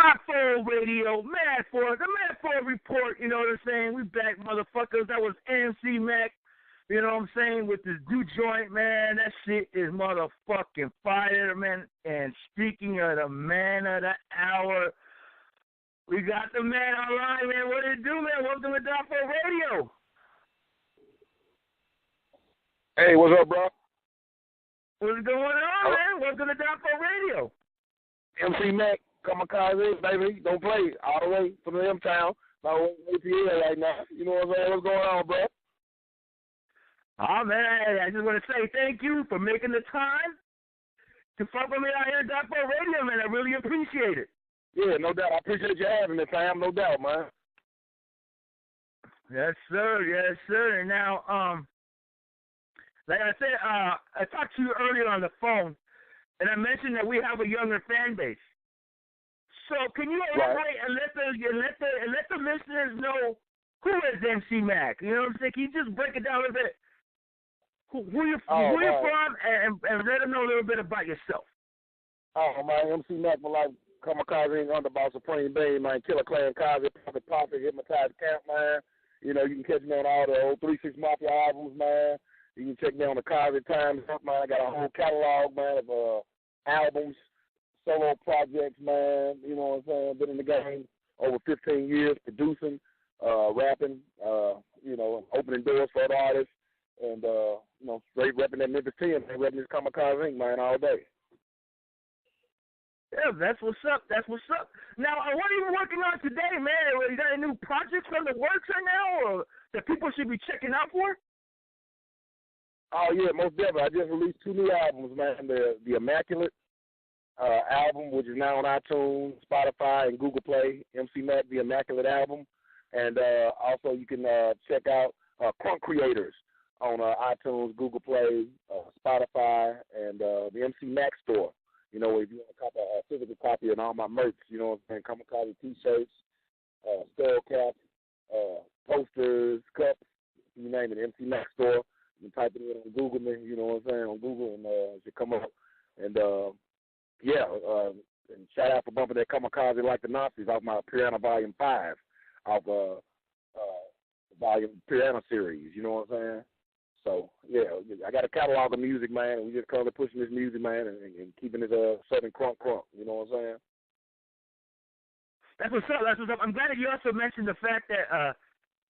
Die4 Radio, Mad4, the Mad4 Report, you know what I'm saying? We back, motherfuckers. That was MC Mack, you know what I'm saying, with this new joint, man. That shit is motherfucking fire, man. And speaking of the man of the hour, we got the man online, man. What did it do, man? Welcome to Die4 Radio. Hey, what's up, bro? What's going on, man? Welcome to Die4 Radio. MC Mack, Kamikaze, baby. Don't play all the way from the M-Town. My ATL right now. You know what I'm saying? What's going on, bro? Oh, man, I just want to say thank you for making the time to fuck with me out here at Die4 Radio, man. I really appreciate it. Yeah, no doubt. I appreciate you having me, fam. No doubt, man. Yes, sir. Yes, sir. Now, like I said, I talked to you earlier on the phone, and I mentioned that we have a younger fan base. So can you elaborate and let the listeners know who is MC Mack? You know what I'm saying? Can you just break it down a little bit? Who you're from, and let them know a little bit about yourself. Oh, man, MC Mack, my life, Kamikaze, Underboss, Supreme Being, man, Killa Klan Kaze, Poppy, Hypnotized Camp, man. You know, you can catch me on all the old 3-6 Mafia albums, man. You can check me on the Kaze Times, man. I got a whole catalog, man, of albums, solo projects, man. You know what I'm saying? Been in the game over 15 years, producing, rapping, you know, opening doors for other artists, and, you know, straight repping that Memphis 10, man, repping this Kamikaze, man, all day. Yeah, that's what's up. That's what's up. Now, what are you working on today, man? You got any new projects on the works right now, or that people should be checking out for? Oh, yeah, most definitely. I just released 2 new albums, man. The Immaculate album, which is now on iTunes, Spotify, and Google Play. MC Mack, The Immaculate album. And also you can check out Crunk Creators on iTunes, Google Play, Spotify, and the MC Mack store. You know, if you want a physical copy of all my merch, you know what I'm saying, Kamikaze T-shirts, skull caps, posters, cups, you name it, MC Mack store. You can type it in on Google, man, you know what I'm saying, on Google, and it should come up. And, and shout out for bumping that Kamikaze Like the Nazis off my Piranha Volume 5, off Volume Piranha series, you know what I'm saying? So, yeah, I got a catalog of music, man, and we just currently pushing this music, man, and keeping this Southern crunk, you know what I'm saying? That's what's up, that's what's up. I'm glad that you also mentioned the fact that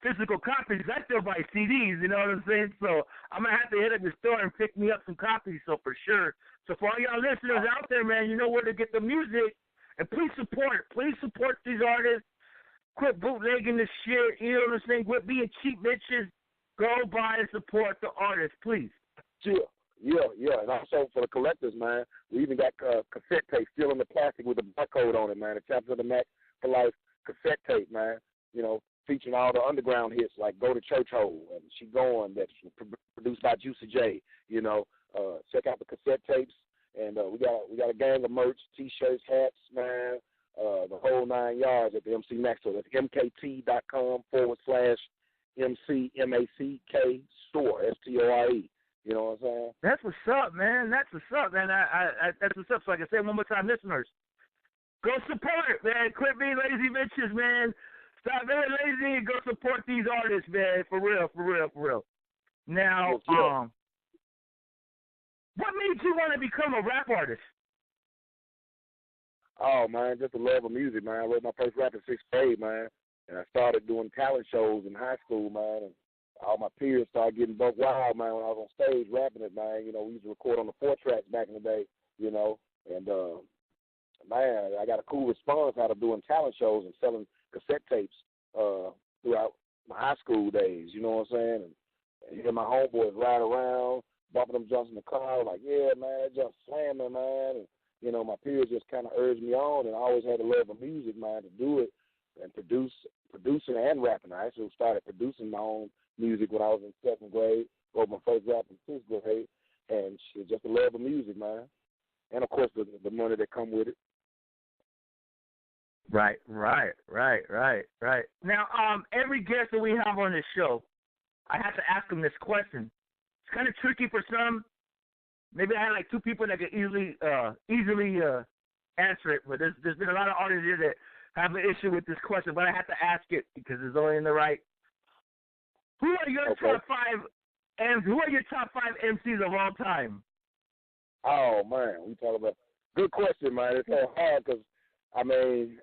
physical copies, I still buy CDs, you know what I'm saying? So I'm going to have to hit up the store and pick me up some copies, so for sure. So for all y'all listeners out there, man, you know where to get the music, and please support these artists. Quit bootlegging this shit, you know what I'm saying? Quit being cheap bitches. Go buy and support the artists, please. Sure. Yeah. And also for the collectors, man, we even got cassette tape still in the plastic with the barcode on it, man. The Chapters of the Mack for Life cassette tape, man. You know, featuring all the underground hits like Go to Church Hole and She Going, that's produced by Juicy J. You know, check out the cassette tapes, and we got a gang of merch, T-shirts, hats, man, the whole 9 yards at the MC Mack store. That's mkt.com/MCMACK store, STORE. You know what I'm saying? That's what's up, man. That's what's up, man. That's what's up. So like I said one more time, listeners, go support it, man. Quit being lazy bitches, man. Stop being lazy and go support these artists, man. For real. Now, what made you want to become a rap artist? Oh, man, just the love of music, man. I wrote my first rap in 6th grade, man. And I started doing talent shows in high school, man. And all my peers started getting buck wild, man, when I was on stage rapping it, man. You know, we used to record on the 4-tracks back in the day, you know. And, man, I got a cool response out of doing talent shows and selling cassette tapes throughout my high school days, you know what I'm saying? And hear my homeboys ride around, bumping them jumps in the car, like, yeah, man, that jump's slamming, man. And, you know, my peers just kind of urged me on, and I always had a love of music, man, to do it and producing and rapping. I actually started producing my own music when I was in 2nd grade, wrote my first rap in 6th grade, and shit, just a love of music, man. And, of course, the money that come with it. Right. Now, every guest that we have on this show, I have to ask them this question. It's kind of tricky for some. Maybe I had like 2 people that could easily answer it, but there's been a lot of artists here that have an issue with this question, but I have to ask it because it's only in the right. Who are your top five MCs of all time? Oh man, we talk about good question, man. It's so hard because I mean,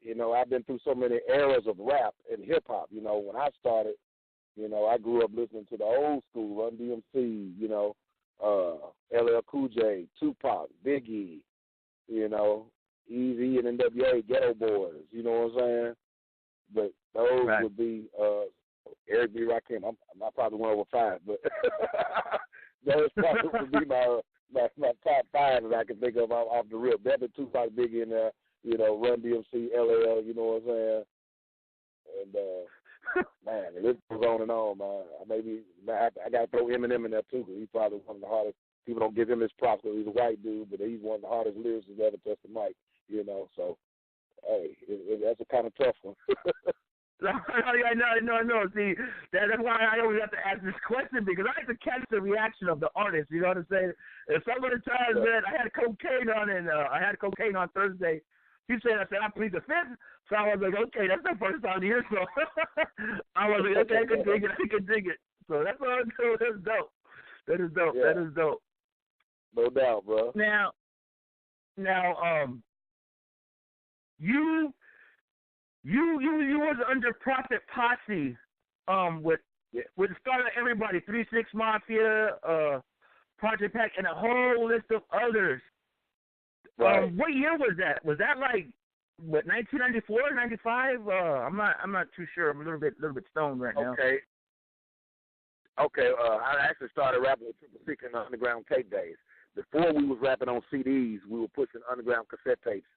you know, I've been through so many eras of rap and hip hop. You know, when I started, you know, I grew up listening to the old school, Run DMC, you know, LL Cool J, Tupac, Biggie, you know, Easy and NWA, Ghetto Boys. You know what I'm saying? But those would be Eric B. Rakim. I'm probably one over five, but those probably would be my top five that I can think of off the rip. Definitely Tupac, Biggie in there. You know, Run DMC, LL, you know what I'm saying? And, man, the list goes on and on, man. I got to throw Eminem in there, too, because he's probably one of the hardest. People don't give him his props because he's a white dude, but he's one of the hardest lyricists ever touched the mic, you know. So, hey, that's a kind of tough one. I know. See, that's why I always have to ask this question, because I have to catch the reaction of the artist, you know what I'm saying? And some of the times, man, I had cocaine on Thursday. He said, I plead the fifth. So I was like, okay, that's the first time here. So I was like, okay, I can dig it. So that's what I do. That's dope. That is dope. Yeah. That is dope. No doubt, bro. Now, you was under Prophet Posse, with the start of everybody, 3-6 Mafia, Project Pack, and a whole list of others. Right. What year was that? Was that like 1994, 95? I'm not too sure. I'm a little bit stoned right now. Okay. I actually started rapping with Triple Six in the underground tape days. Before we was rapping on CDs, we were pushing underground cassette tapes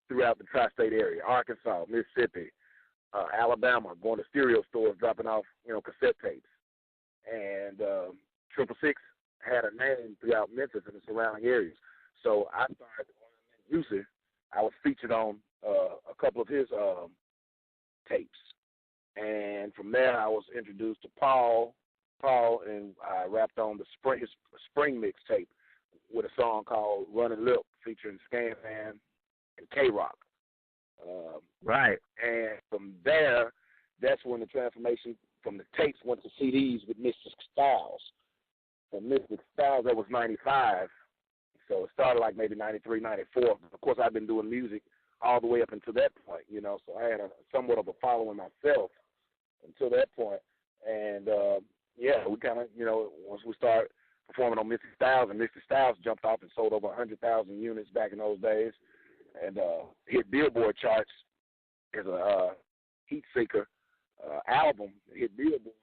throughout the tri-state area, Arkansas, Mississippi, Alabama, going to stereo stores, dropping off, you know, cassette tapes. And Triple Six had a name throughout Memphis and the surrounding areas. So I started Juicy. I was featured on a couple of his tapes. And from there, I was introduced to Paul, and I rapped on his spring mix tape with a song called Running Lip featuring Scan Man and K-Rock. Right. And from there, that's when the transformation from the tapes went to CDs with Mystic Styles. From Mystic Styles, that was 95. So it started like maybe 93, 94. Of course, I've been doing music all the way up until that point, you know, so I had somewhat of a following myself until that point. And, we kind of, you know, once we started performing on Mystic Styles, and Mystic Styles jumped off and sold over 100,000 units back in those days, and hit Billboard charts as a heat seeker album, hit Billboard.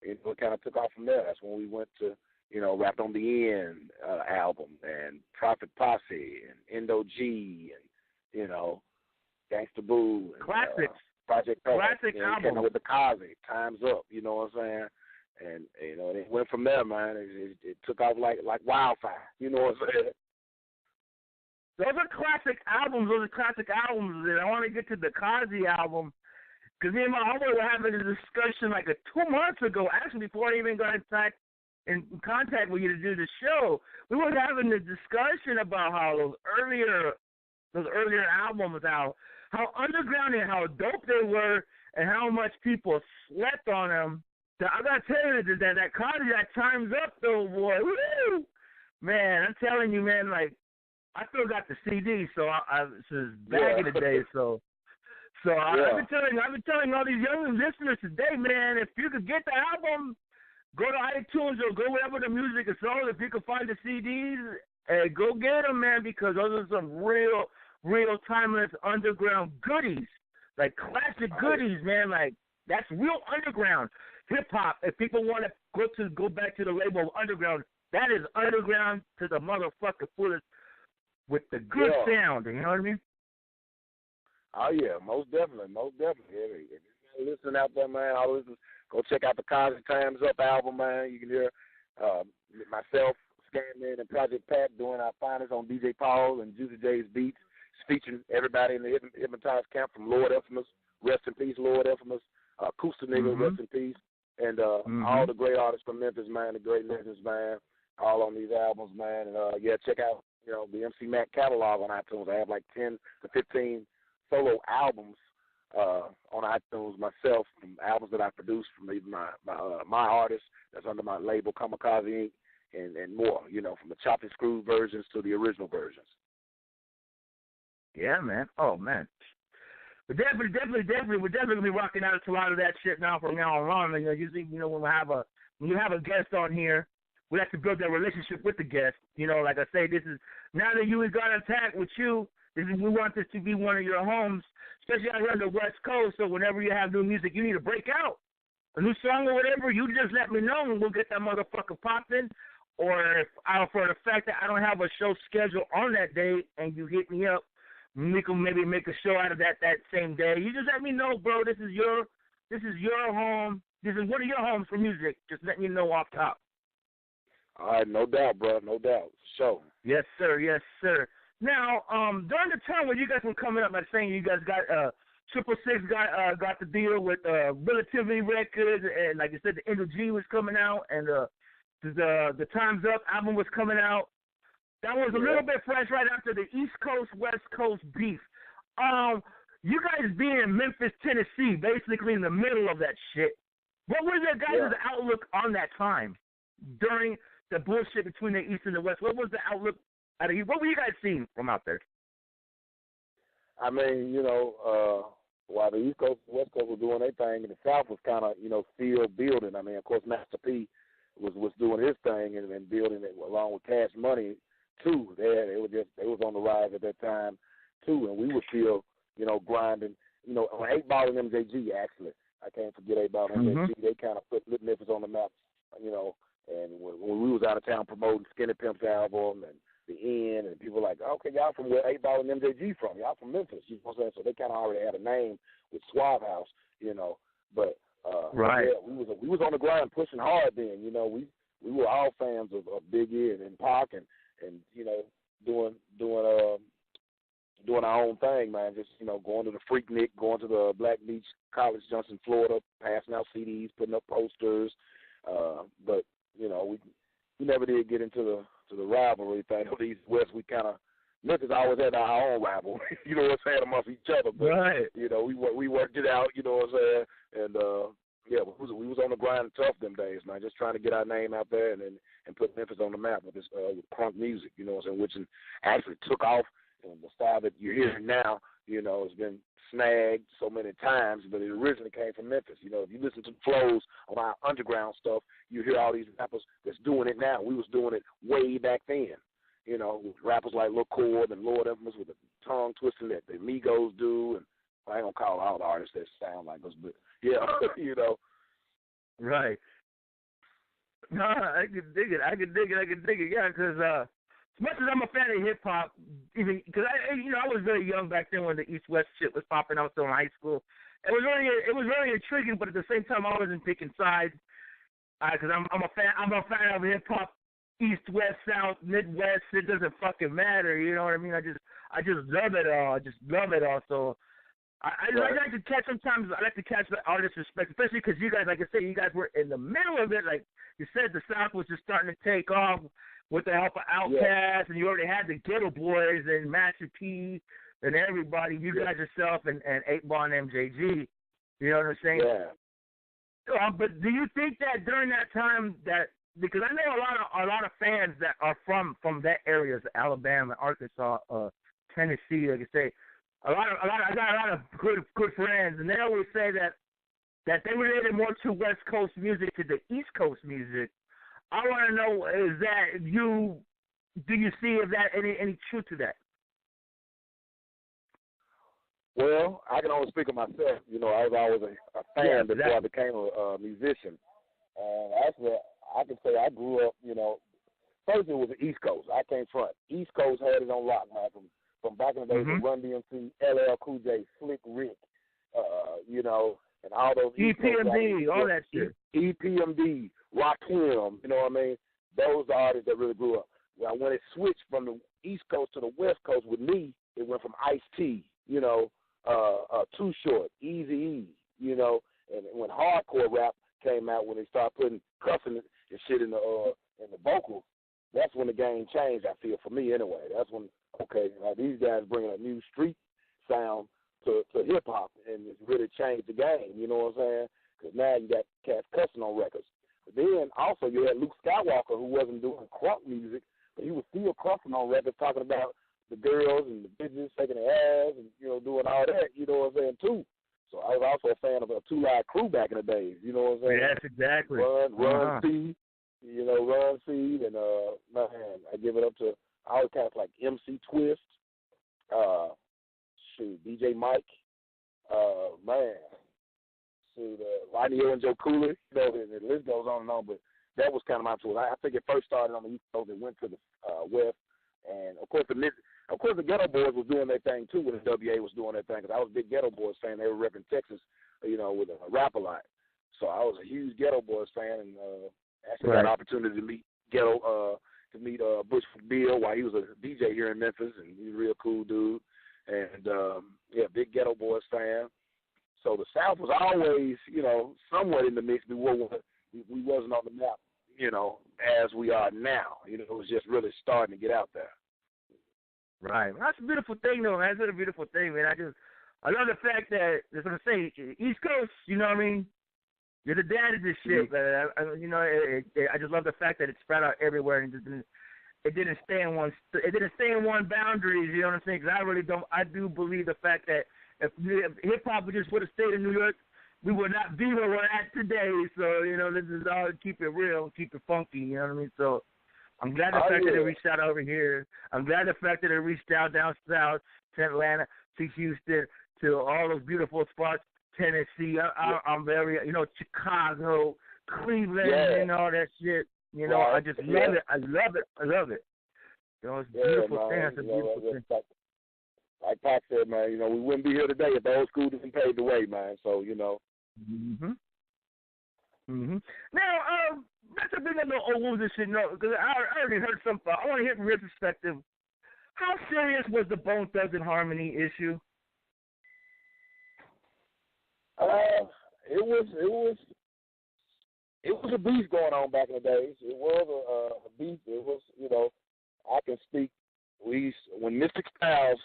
It kind of took off from there. That's when we went to, you know, Rapped on the End album, and Prophet Posse, and Endo G, and, you know, Gangsta Boo. And, classics. Project Classic album. With the Kaze, Time's Up, you know what I'm saying? And, you know, it went from there, man. It took off like wildfire, you know what I'm saying? Those are classic albums. And I want to get to the Kaze album, because me and my homie were having a discussion like 2 months ago, actually, before I even got in contact with you to do the show. We were having a discussion about how those earlier albums, how underground and how dope they were, and how much people slept on them. I gotta tell you that Kaze, that Time's Up though, boy. Woo! Man, I'm telling you, man, like, I still got the CD, so it's back in the day, so I've been telling all these young listeners today, man, if you could get the album, go to iTunes or go wherever the music is sold. If you can find the CDs, go get them, man, because those are some real timeless underground goodies, like classic goodies, man. Like, that's real underground hip hop. If people want to go back to the label of underground, that is underground to the motherfucker fullest with the good sound. You know what I mean? Oh yeah, most definitely. If you're listening out there, man, go check out the Kaze Time's Up album, man. You can hear myself, Scanman, and Project Pat doing our finest on DJ Paul and Juicy J's beats, featuring everybody in the Hypnotized camp, from Lord Infamous, rest in peace, Lord Infamous, Kusta Nigga, rest in peace, and all the great artists from Memphis, man, the great legends, man, all on these albums, man. And check out, the MC Mack catalog on iTunes. I have like 10 to 15 solo albums on iTunes myself, from albums that I produced from even my artists that's under my label Kamikaze Inc. and more, from the chopped and screwed versions to the original versions. Yeah, man. Oh, man. But definitely, we're definitely gonna be rocking out to a lot of that shit now from now on. Usually, when you have a guest on here, we have to build that relationship with the guest. Like I say, this is now that we got intact with you. We want this to be one of your homes, especially out here on the West Coast. So whenever you have new music, you need to break out a new song or whatever. You just let me know, and we'll get that motherfucker popping. Or if for the fact that I don't have a show scheduled on that day, and you hit me up, we can maybe make a show out of that same day. You just let me know, bro. This is your home. This is one of your homes for music. Just letting you know off top. All right, no doubt, bro. No doubt. Show. Yes, sir. Yes, sir. Now, during the time when you guys were coming up, like saying you guys got 666 got the deal with Relativity Records, and like you said, the Angel G was coming out, and the Time's Up album was coming out. That was a little bit fresh right after the East Coast, West Coast beef. You guys being in Memphis, Tennessee, basically in the middle of that shit, what was your guys' outlook on that time during the bullshit between the East and the West? What was the outlook out of you? What were you guys seeing from out there? I mean, while the East Coast and West Coast were doing their thing, and the South was kind of, still building. I mean, of course, Master P was doing his thing and building it along with Cash Money too. They was on the rise at that time too, and we were still, grinding. On 8 Ball and MJG, actually, I can't forget 8 Ball and MJG. They kind of put Memphis on the map, And when we was out of town promoting Skinny Pimp's album and The End, and people were like, okay, y'all from where 8 Ball and MJG from? Y'all from Memphis, you know what I'm saying? So they kind of already had a name with Suave House, But right, yeah, we was on the grind pushing hard then. We were all fans of Biggie and Pac and doing our own thing, man. Just going to the Freaknik, going to the Black Beach College Junction, Florida, passing out CDs, putting up posters. But we never did get into the rivalry thing. The East West, we kind of Memphis always had our own rivalry. You know what I'm saying, amongst each other. But right. We worked it out. You know what I'm saying, and yeah, we was on the grind tough them days, man. Just trying to get our name out there and put Memphis on the map with this with crunk music. You know what I'm saying, which actually took off. And the style that you're hearing now, it's been snagged so many times, but it originally came from Memphis. If you listen to the flows on our underground stuff, you hear all these rappers that's doing it now. We was doing it way back then. With rappers like Lil Cord and Lord Evans with the tongue twisting that the Migos do, and I ain't gonna call all the artists that sound like us, but yeah, Right. No, I can dig it. Yeah, because as much as I'm a fan of hip hop, even because I was very young back then when the East West shit was popping. I was still in high school. It was very intriguing, but at the same time, I wasn't picking sides because I'm a fan of hip hop. East, West, South, Midwest, it doesn't fucking matter. You know what I mean? I just love it all. So I like to catch sometimes. I like to catch the artist respect, especially because you guys, like I said, you guys were in the middle of it. Like you said, the South was just starting to take off with the help of Outkast, and you already had the Ghetto Boys and Master P and everybody. You guys yourself and 8 Ball and MJG. You know what I'm saying? Yeah. But do you think that during that time that because I know a lot of fans that are from that areas, Alabama, Arkansas, Tennessee, like I say, I got a lot of good friends, and they always say that they related more to West Coast music to the East Coast music. I want to know, is that you? Do you see is that any truth to that? Well, I can only speak of myself. I was always a fan before I became a musician. Actually, I can say I grew up, first it was the East Coast. I came front. East Coast had it on lock, man, from back in the days of Run DMC, LL Cool J, Slick Rick, and all those EPMD, all that shit. EPMD, Rakim, you know what I mean? Those are artists that really grew up. Now, when it switched from the East Coast to the West Coast with me, it went from Ice-T, Too Short, Eazy-E, and when hardcore rap came out, when they started putting cussing and shit in the vocals, that's when the game changed, I feel, for me anyway. That's when, okay, these guys bringing a new street sound to hip-hop, and it's really changed the game, you know what I'm saying? Because now you got cats cussing on records. But then also you had Luke Skywalker, who wasn't doing crunk music, but he was still cussing on records, talking about the girls and the bitches taking their ass and, you know, doing all that, you know what I'm saying, too. So I was also a fan of a 2 Live Crew back in the days, you know what I'm saying? Yes, exactly. Run C, you know, Run C, and, man, I give it up to all the cats like MC Twist, DJ Mike, man, Rodney O and Joe Cooley, you know, the list goes on and on, but that was kind of my tool. I think it first started on the East Coast and went to the West, and of course the Ghetto Boys was doing their thing too when the WA was doing their thing, because I was a big Ghetto Boys fan. They were repping Texas, you know, with a rap a lot. So I was a huge Ghetto Boys fan, and actually got an opportunity to meet Bush Bill while he was a DJ here in Memphis, and he's a real cool dude. And, big Ghetto Boys fan. So the South was always, you know, somewhat in the mix. We wasn't on the map, you know, as we are now. You know, it was just really starting to get out there. Right. Well, that's a beautiful thing, though, man. That's a beautiful thing, man. I love the fact that, as I'm saying, East Coast, you know what I mean? You're the dad of this shit, man. I just love the fact that it spread out everywhere and it didn't stay in one boundaries, you know what I'm saying? Because I do believe the fact that if hip-hop would just would have stayed in New York, we would not be where we're at today. So, you know, this is all keep it real, keep it funky, you know what I mean? So I'm glad the fact that it reached out over here. I'm glad the fact that it reached out down south to Atlanta, to Houston, to all those beautiful spots, Tennessee. I'm very, you know, Chicago, Cleveland, and all that shit. You know, I just love it. I love it. You know, it's a beautiful thing. It's a beautiful thing. Like Pac said, man, you know, we wouldn't be here today if the old school didn't pave the way, man. So, you know. Now, that's a big little old wounds and shit, no, because I already heard some. I want to hear from your perspective. How serious was the Bone Thugs and Harmony issue? It was a beef going on back in the days. It was a beef. It was, you know, I can speak. When Mystic Styles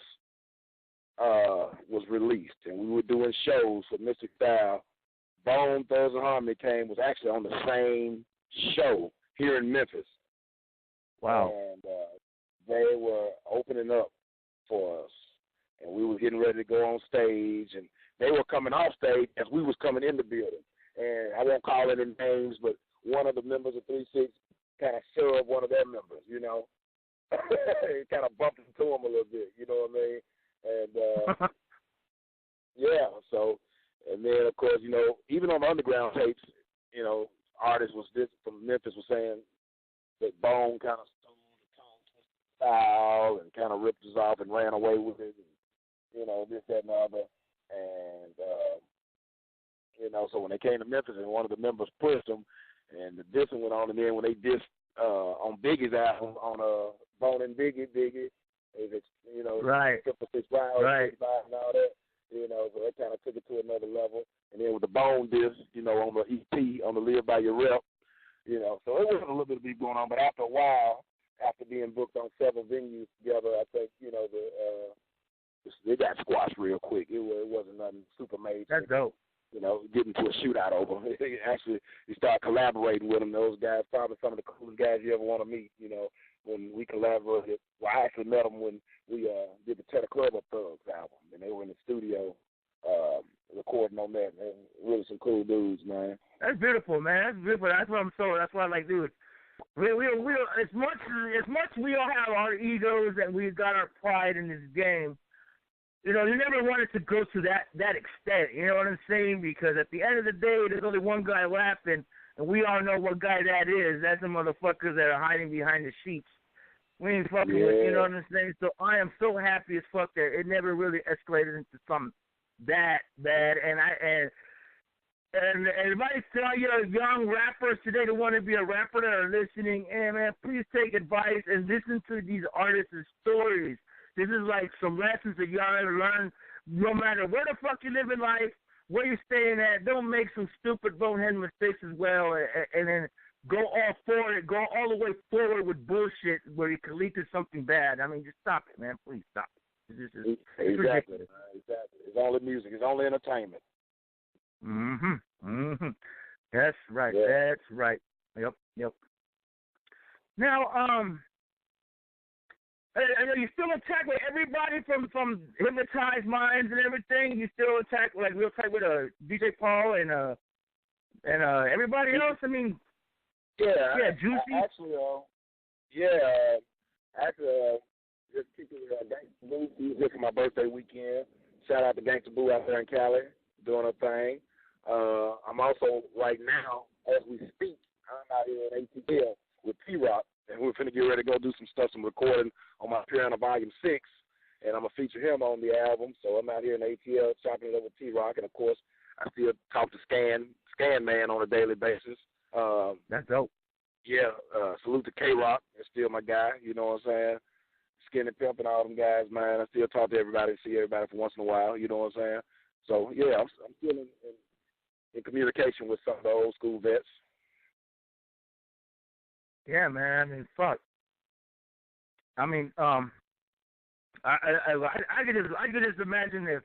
was released, and we were doing shows for Mystic Styles, Bone Thugs and Harmony was actually on the same show here in Memphis. Wow. And they were opening up for us, and we were getting ready to go on stage, and they were coming off stage as we was coming in the building. And I won't call it in names, but one of the members of 3-6 kind of shoved one of their members, you know. It kind of bumped into him a little bit, you know what I mean? And, so, and then, of course, you know, even on the underground tapes, you know, artists from Memphis was saying that Bone kind of stole the tongue style and kind of ripped us off and ran away with it, and, you know, this, that, and the other. And, you know, so when they came to Memphis and one of the members pushed them, and the dissing went on, and then when they dissed on Biggie's album, on Bone and Biggie, you know, right, right, and all that, you know, so they kind of took it to another level. And then with the Bone diss, you know, on the EP, on the Live By Your Rep, you know, so it was a little bit of beef going on. But after a while, after being booked on several venues together, I think, you know, they got squashed real quick. It wasn't nothing super major. That's dope. You know, getting to a shootout over. Actually, you start collaborating with them. Those guys, probably some of the coolest guys you ever want to meet, you know, when we collaborated. Well, I actually met them when we did the Cheddar Club Up Thugs album, and they were in the studio recording on that. Man. Really some cool dudes, man. That's beautiful, man. That's beautiful. That's what I like, dude. We as much we all have our egos and we've got our pride in this game. You know, you never wanted to go to that extent, you know what I'm saying? Because at the end of the day, there's only one guy laughing, and we all know what guy that is. That's the motherfuckers that are hiding behind the sheets. We ain't fucking with, you know what I'm saying? So I am so happy as fuck that it never really escalated into something that bad. And advice to all your young rappers today that want to be a rapper that are listening, hey, man, please take advice and listen to these artists' stories. This is like some lessons that y'all ever learn. No matter where the fuck you live in life, where you're staying at, don't make some stupid bonehead mistakes as well, and then go all forward, go all the way forward with bullshit where it could lead to something bad. I mean, just stop it, man. Please stop it. It's Exactly. ridiculous. Exactly. It's only music. It's only entertainment. That's right. Yeah. That's right. Yep. Now, you still attack with everybody from Hypnotized Minds and everything. You still attack like real tight with DJ Paul and everybody else. I mean, Juicy. Just keep it Gangsta Boo. He was here for my birthday weekend. Shout out to Gangsta Boo out there in Cali doing her thing. I'm also right now, as we speak, I'm out here in ATL with T-Rock, and we're finna get ready to go do some recording on my Piano Volume 6, and I'm going to feature him on the album. So I'm out here in ATL chopping it up with T-Rock, and of course, I still talk to Scan Man on a daily basis. That's dope. Yeah, salute to K-Rock. That's still my guy, you know what I'm saying? Skinny Pimp and all them guys, man. I still talk to everybody, see everybody for once in a while, you know what I'm saying? So, yeah, I'm still in communication with some of the old school vets. Yeah, man. I mean, fuck. I mean, I could just imagine if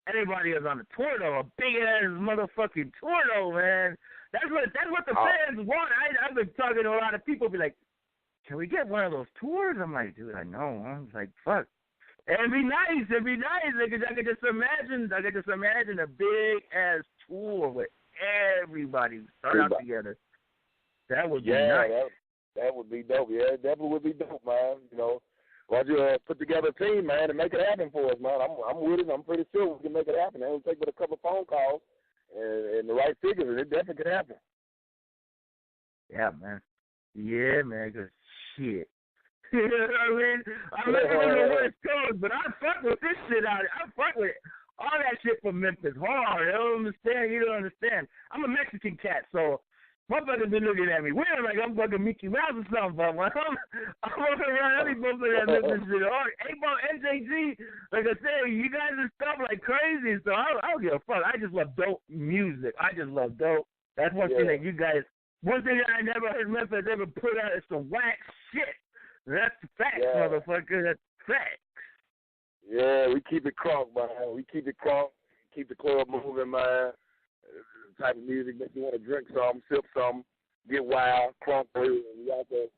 anybody is on a tour though, a big ass motherfucking tour though, man. That's what the fans want. I've been talking to a lot of people, be like, can we get one of those tours? I'm like, dude, I know. I was like, fuck. It'd be nice. Because I could just imagine a big ass tour with everybody start out together. That would be nice. That would be dope. Yeah, it definitely would be dope, man. You know, why don't you put together a team, man, and make it happen for us, man. I'm with it. I'm pretty sure we can make it happen. It'll take but a couple phone calls and the right figures, and it definitely could happen. Yeah, man. Yeah, man, because shit. You know what I mean? I'm not going to West Coast, but I fuck with this shit out here. I fuck with all that shit from Memphis hard. You don't understand. I'm a Mexican cat, so motherfuckers been looking at me weird like I'm fucking Mickey Mouse or something, but when I'm walking around, every motherfucker that looks shit hard. A-Ball, NJG, like I said, you guys are stuff like crazy, so I don't give a fuck. I just love dope music. I just love dope. That's one thing that you guys, one thing that I never heard Memphis ever put out is some whack shit. That's the facts, motherfucker. That's facts. Yeah, we keep it crunk, man. We keep it crunk. Keep the club moving, man. The type of music that you want to drink some, sip some, get wild, crunk, and we also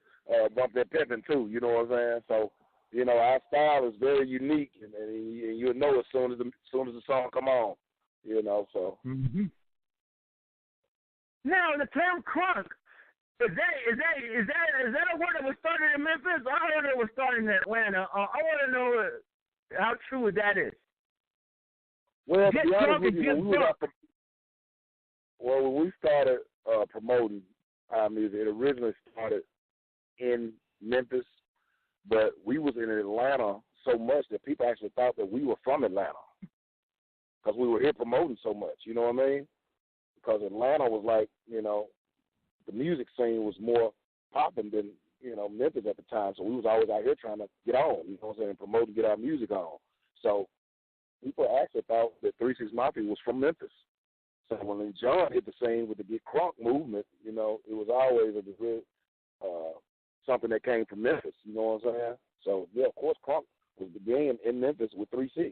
bump that pimping too. You know what I'm saying? So, you know, our style is very unique, and you'll know as soon as the song come on. You know, so. Mm-hmm. Now the term crunk. Is that a word that was started in Memphis? I heard it was started in Atlanta. I want to know how true that is. Well, to be honest with you, when we started promoting our music, it originally started in Memphis, but we was in Atlanta so much that people actually thought that we were from Atlanta because we were here promoting so much. You know what I mean? Because Atlanta was like, you know, the music scene was more popping than, you know, Memphis at the time. So we was always out here trying to get on, you know what I'm saying, promote and get our music on. So people actually thought that 3-6 Mafia was from Memphis. So when John hit the scene with the Get Crunk movement, you know, it was always something that came from Memphis, you know what I'm saying? So, yeah, of course, Crunk was began in Memphis with 3-6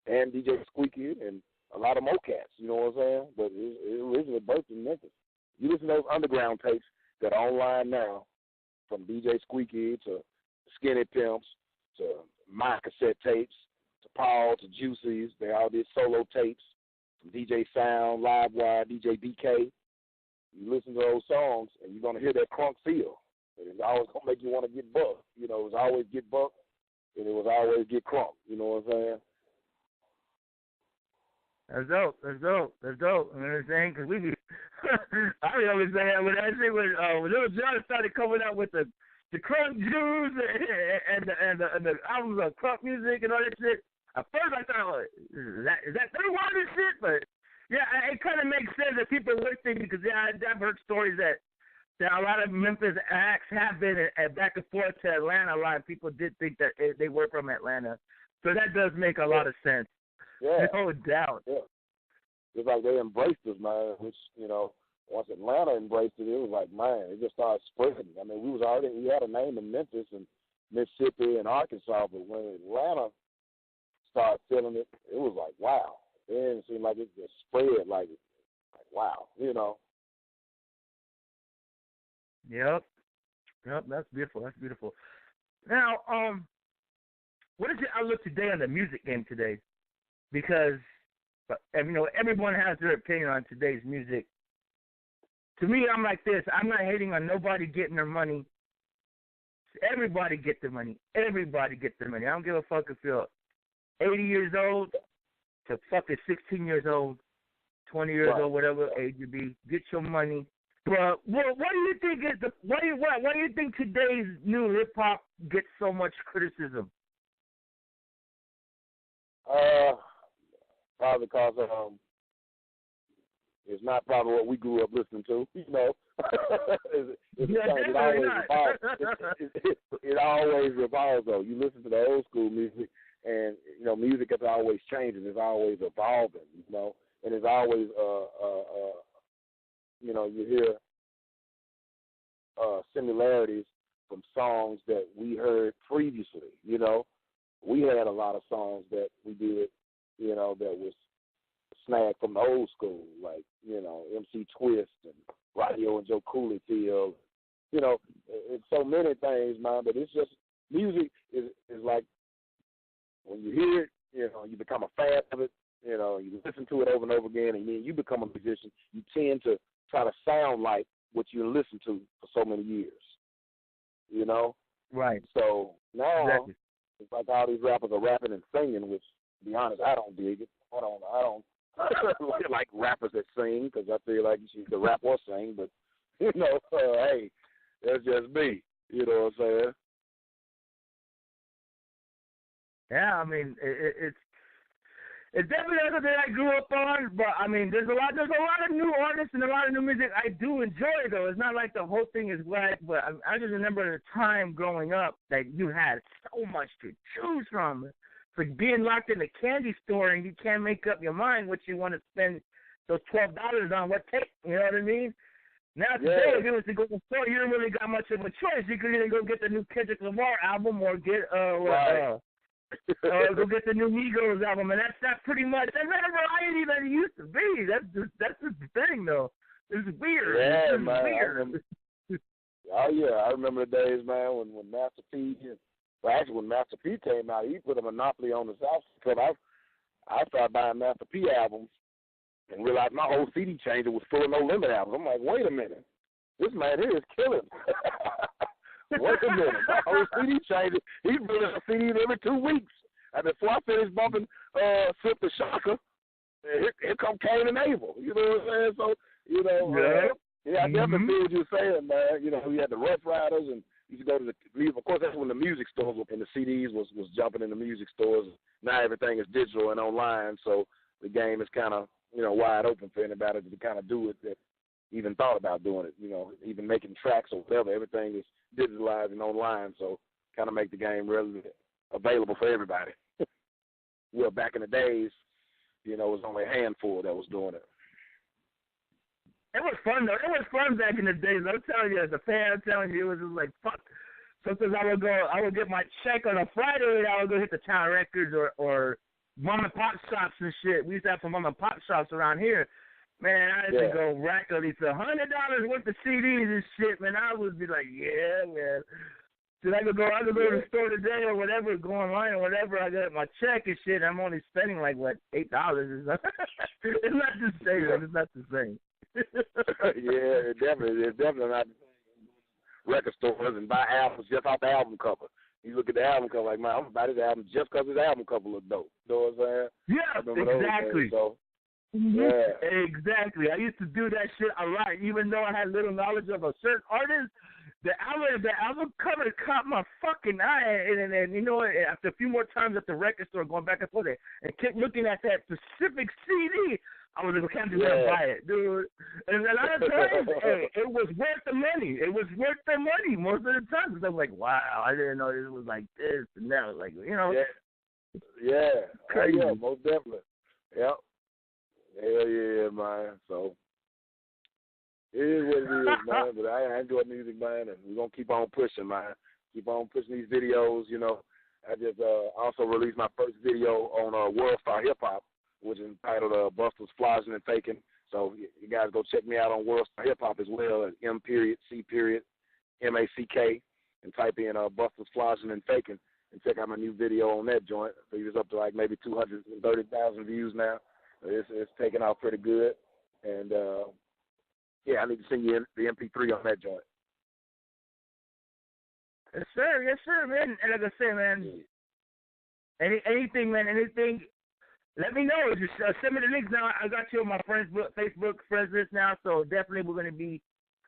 and DJ Squeaky and a lot of Mocats, you know what I'm saying? But it originally birthed in Memphis. You listen to those underground tapes that are online now, from DJ Squeaky to Skinny Pimps to my cassette tapes to Paul to Juicy's. They all did solo tapes from DJ Sound, Livewire, DJ BK. You listen to those songs, and you're going to hear that crunk feel. And it's always going to make you want to get bucked. You know, it was always get bucked, and it was always get crunk. You know what I'm saying? That's dope. You know what I'm saying? Because we be, I always say that when that shit when Little John started coming out with the crunk juice and the albums of crunk music and all that shit. At first I thought, is that their water shit? But yeah, it kind of makes sense that people would think because I've heard stories that a lot of Memphis acts have been back and forth to Atlanta. A lot of people did think that they were from Atlanta, so that does make a lot of sense. Yeah. No doubt. Yeah. It's like they embraced us, man, which, you know, once Atlanta embraced it, it was like, man, it just started spreading. I mean, we had a name in Memphis and Mississippi and Arkansas, but when Atlanta started feeling it, it was like, wow. It didn't seem like it just spread like wow, you know. Yep, that's beautiful. That's beautiful. Now, what is your outlook today on the music game today? Because, you know, everyone has their opinion on today's music. To me, I'm like this. I'm not hating on nobody getting their money. Everybody get their money. Everybody get their money. I don't give a fuck if you're 80 years old to fucking 16 years old, 20 years old, whatever age you be. Get your money. But what do you think is why do you think today's new hip hop gets so much criticism? Probably because it's not probably what we grew up listening to, you know. It always revolves, though. You listen to the old school music, and, you know, music is always changing. It's always evolving, you know. And it's always, you know, you hear similarities from songs that we heard previously, you know. We had a lot of songs that we did, you know, that was snagged from the old school, like, you know, MC Twist and Radio and Joe Cooleyfield. You know, it's so many things, man, but it's just music is like when you hear it, you know, you become a fan of it, you know, you listen to it over and over again, and then you become a musician. You tend to try to sound like what you listen to for so many years, you know? Right. So now It's like all these rappers are rapping and singing, which, to be honest, I don't dig it. I don't like rappers that sing because I feel like you should either rap or sing. But, you know, hey, that's just me. You know what I'm saying? Yeah, I mean, it's definitely something I grew up on, but I mean, there's a lot of new artists and a lot of new music I do enjoy, though. It's not like the whole thing is whack, but I just remember the time growing up that you had so much to choose from. It's like being locked in a candy store and you can't make up your mind what you want to spend those $12 on. What tape? You know what I mean? Now today, if you was to go to the store, you don't really got much of a choice. You could either go get the new Kendrick Lamar album or get go get the new Migos album, and that's pretty much that's not a variety that it used to be. That's just the thing, though. It's weird. Yeah, it's man. weird. I remember the days, man, when Master P. When Master P came out, he put a monopoly on the South. Because I started buying Master P albums and realized my whole CD changer was full of No Limit albums. I'm like, wait a minute, this man here is killing. Wait a minute, my whole CD changer. He's building a CD every 2 weeks. And before I finished bumping Silk the Shocker, here come Cain and Abel. You know what I'm saying? So, you know, I definitely feel what you're saying, man. You know, we had the Rough Riders, and you could go to the music. Of course, that's when the music stores and the CDs was jumping in the music stores. Now everything is digital and online, so the game is kind of, you know, wide open for anybody to kind of do it that even thought about doing it. You know, even making tracks or whatever. Everything is digitalized and online, so kind of make the game really available for everybody. Well, back in the days, you know, it was only a handful that was doing it. It was fun, though. It was fun back in the days. I'm telling you, as a fan, I'm telling you, it was just like, fuck. Sometimes I would get my check on a Friday, and I would go hit the Town Records or mom and pop shops and shit. We used to have some mom and pop shops around here. Man, I used to go rack at least $100 worth of CDs and shit, man. I would be like, yeah, man. So I could go to the store today or whatever, go online or whatever. I got my check and shit. I'm only spending like, what, $8 or something. It's not the same. It's not the same. Yeah, it's definitely not. Record stores and buy albums just off the album cover. You look at the album cover like, man, I'm going to buy this album just because this album cover look dope. You know what I'm saying? Yeah, exactly. So, yeah. Exactly. I used to do that shit a lot, even though I had little knowledge of a certain artist. The album cover caught my fucking eye, and you know, after a few more times at the record store, going back and forth, and kept looking at that specific CD, I was like, can't just buy it, dude. And a lot of times, it was worth the money. It was worth the money most of the time. Because I'm like, wow, I didn't know it was like this and that. Like, you know. Yeah. Crazy. Yeah, most definitely. Yep. Hell yeah, man. So, It is what it is, man. But I enjoy music, man, and we're going to keep on pushing, man. Keep on pushing these videos, you know. I just also released my first video on World Star Hip Hop, which is entitled Busters, Flossing, and Faking. So you guys go check me out on World Star Hip Hop as well at M.C.Mack, and type in Busters, Flossing, and Faking, and check out my new video on that joint. So it's up to like maybe 230,000 views now. It's taking off pretty good. And, yeah, I need to send you the MP3 on that joint. Yes, sir, man. And like I said, man, anything, let me know. Just send me the links now. I got you on my Facebook friends list now, so definitely we're going to be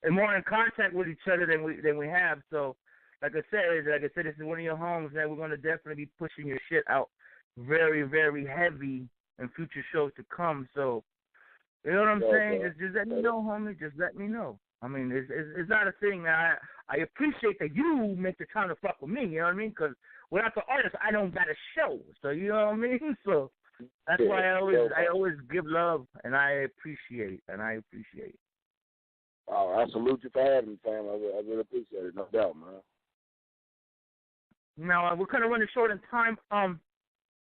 more in contact with each other than we have. So, like I said, this is one of your homes, man. We're going to definitely be pushing your shit out very, very heavy in future shows to come. So, you know what I'm saying? Just let me know, homie. Just let me know. I mean, it's not a thing. I appreciate that you make the time to fuck with me, you know what I mean? Because without the artist, I don't got a show. So, you know what I mean? So, that's why I always give love, and I appreciate it. Oh, I salute you for having me, fam. I really appreciate it, no doubt, man. Now, we're kind of running short in time.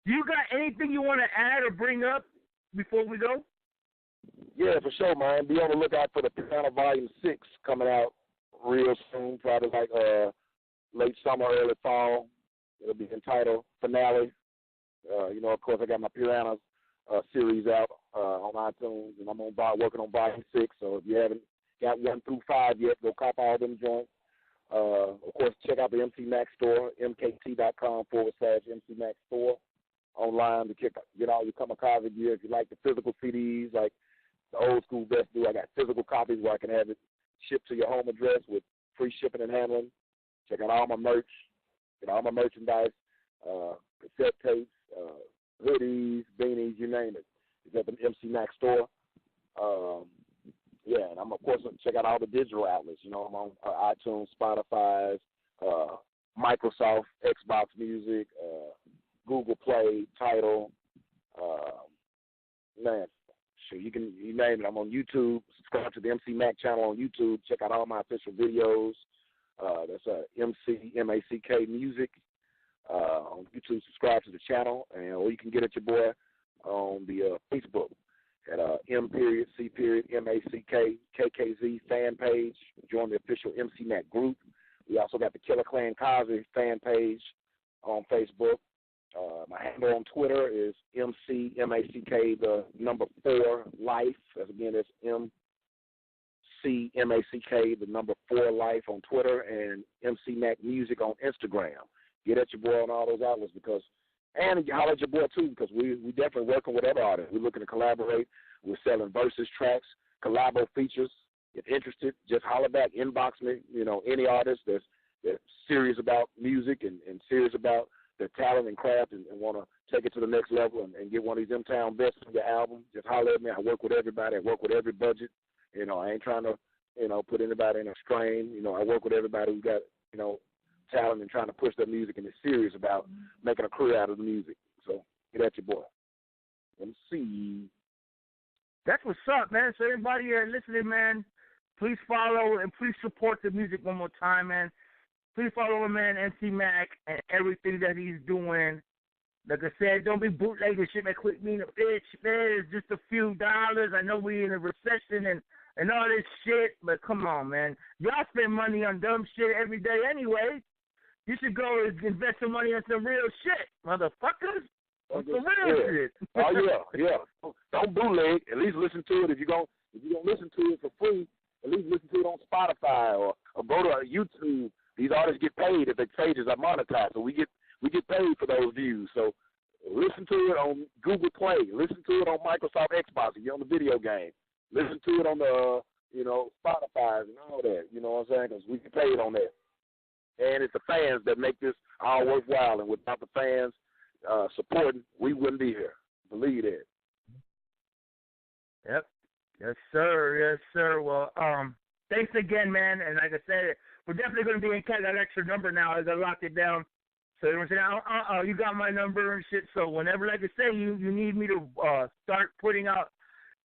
Do you got anything you want to add or bring up before we go? Yeah, for sure, man. Be on the lookout for the Piranha Volume 6 coming out real soon, probably like late summer, early fall. It'll be entitled Finale. You know, of course, I got my Piranhas series out on iTunes, and I'm working on Volume 6. So if you haven't got 1 through 5 yet, go cop all them joints. Of course, check out the MC Mack store, mkt.com/MC Mack store online to get all your kamikaze gear. If you like the physical CDs, like the old school vets do, I got physical copies where I can have it shipped to your home address with free shipping and handling. Check out all my merch, get all my merchandise, cassette tapes, hoodies, beanies, you name it. It's at the MC Mack store. Yeah, and I'm, of course, check out all the digital outlets. You know, I'm on iTunes, Spotify, Microsoft, Xbox Music, Google Play, Tidal. Man, sure, you name it. I'm on YouTube. Subscribe to the MC Mack channel on YouTube. Check out all my official videos. That's MCMACK Music. On YouTube, subscribe to the channel, or you can get at your boy on the Facebook at M.C.Mack fan page. Join the official MC Mack group. We also got the Killa Klan Kaze fan page on Facebook. My handle on Twitter is MCMACK, the number 4 life. As again, it's MCMACK, the number 4 life on Twitter, and MC Mack Music on Instagram. Get at your boy on all those outlets and holler at your boy too, because we definitely working with other artists. We're looking to collaborate. We're selling versus tracks, collabo features. If interested, just holler back, inbox me. You know, any artist that's serious about music and serious about their talent and craft and want to take it to the next level and get one of these M-Town best on your album, just holler at me. I work with everybody. I work with every budget. You know, I ain't trying to, put anybody in a strain. You know, I work with everybody who got, talent and trying to push their music and is serious about making a career out of the music. So get at your boy. MC. That's what's up, man. So everybody listening, man, please follow and please support the music one more time, man. Please follow my man MC Mack and everything that he's doing. Like I said, don't be bootlegging shit, man. Quit being a bitch, man. It's just a few dollars. I know we in a recession and all this shit, but come on, man. Y'all spend money on dumb shit every day anyway. You should go and invest some money on some real shit, motherfuckers. Some real shit. Oh yeah. Don't bootleg. At least listen to it. If you're gonna listen to it for free, at least listen to it on Spotify or go to YouTube. These artists get paid if their pages are monetized, so we get paid for those views. So listen to it on Google Play. Listen to it on Microsoft Xbox if you're on the video game. Listen to it on the Spotify and all that. You know what I'm saying? Because we get paid on that. And it's the fans that make this all worthwhile. And without the fans supporting, we wouldn't be here. Believe that. Yep. Yes, sir. Well, thanks again, man. And like I said, we're definitely going to be in contact. That extra number now. I got locked it down. So everyone's saying, you got my number and shit. So whenever, like I say, you need me to start putting out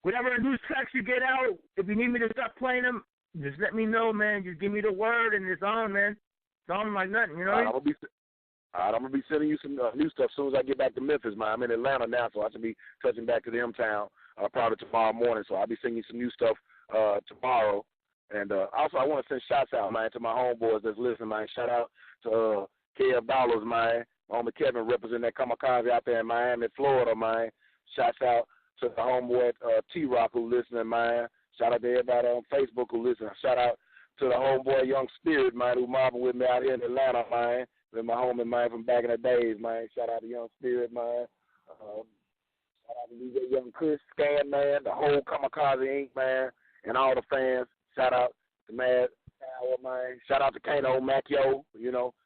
whatever news tracks you get out, if you need me to start playing them, just let me know, man. Just give me the word, and it's on, man. It's on like nothing, you know. I'm gonna be sending you some new stuff as soon as I get back to Memphis, man. I'm in Atlanta now, so I should be touching back to the M-Town probably tomorrow morning. So I'll be sending you some new stuff tomorrow. And also, I want to send shots out, man, to my homeboys that's listening, man. Shout out to Kev Dollars, man. My homie Kevin representing that kamikaze out there in Miami, Florida, man. Shouts out to the homeboy T-Rock who listening, man. Shout out to everybody on Facebook who listening. Shout out to the homeboy Young Spirit, man, who mobbing with me out here in Atlanta, man. With my homie, man, from back in the days, man. Shout out to Young Spirit, man. Shout out to DJ Young Chris, Scan, man, the whole Kamikaze Inc., man, and all the fans. Shout out to Mad Power, man. Shout out to Kano, Mack, the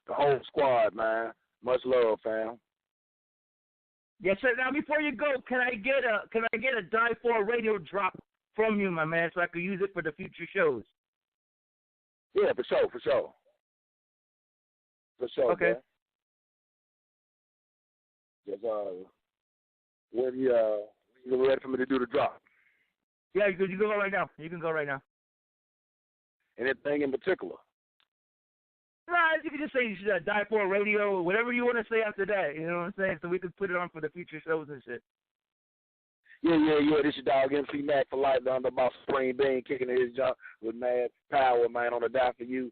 whole squad, man. Much love, fam. Yes, sir. Now, before you go, can I get a Die4 radio drop from you, my man, so I can use it for the future shows? Yeah, for sure. Okay. Man. Just when you're ready for me to do the drop. Yeah, you can go right now. Anything in particular? Nah, you can just say Die4 radio or whatever you want to say after that. You know what I'm saying? So we can put it on for the future shows and shit. Yeah. This your dog MC Mack for life down the boss Spring Bean kicking his jump with Mad Power, man, on the Die4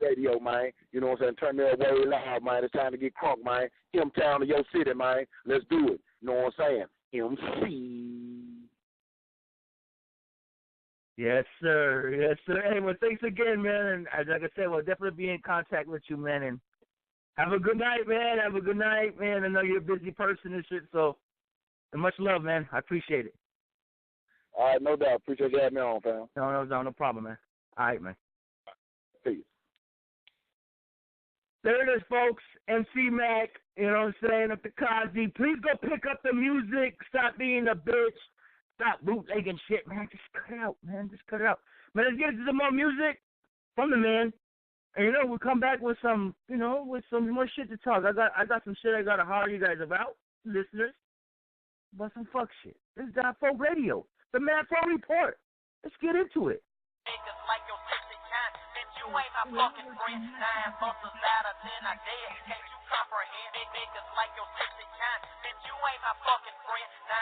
radio, man. You know what I'm saying? Turn me up way loud, man. It's time to get crunk, man. M-Town of your city, man. Let's do it. You know what I'm saying? MC. Yes, sir. Hey, well, thanks again, man. And like I said, we'll definitely be in contact with you, man. And have a good night, man. I know you're a busy person and shit, so much love, man. I appreciate it. All right, no doubt. Appreciate you having me on, fam. No problem, man. All right, man. Peace. There it is, folks. MC Mack, you know what I'm saying, up the Kaze. Please go pick up the music. Stop being a bitch. Stop bootlegging shit, man. Just cut it out, man. Man, let's get into some more music from the man. And, we'll come back with some, with some more shit to talk. I got some shit I got to holler you guys about, listeners. About some fuck shit. This is Die4 Radio. The Phour Report. Let's get into it. You ain't my fucking friend. 9 months louder than I dare. Can't you comprehend? Niggas like your sister kind. Bitch, you ain't my fucking friend.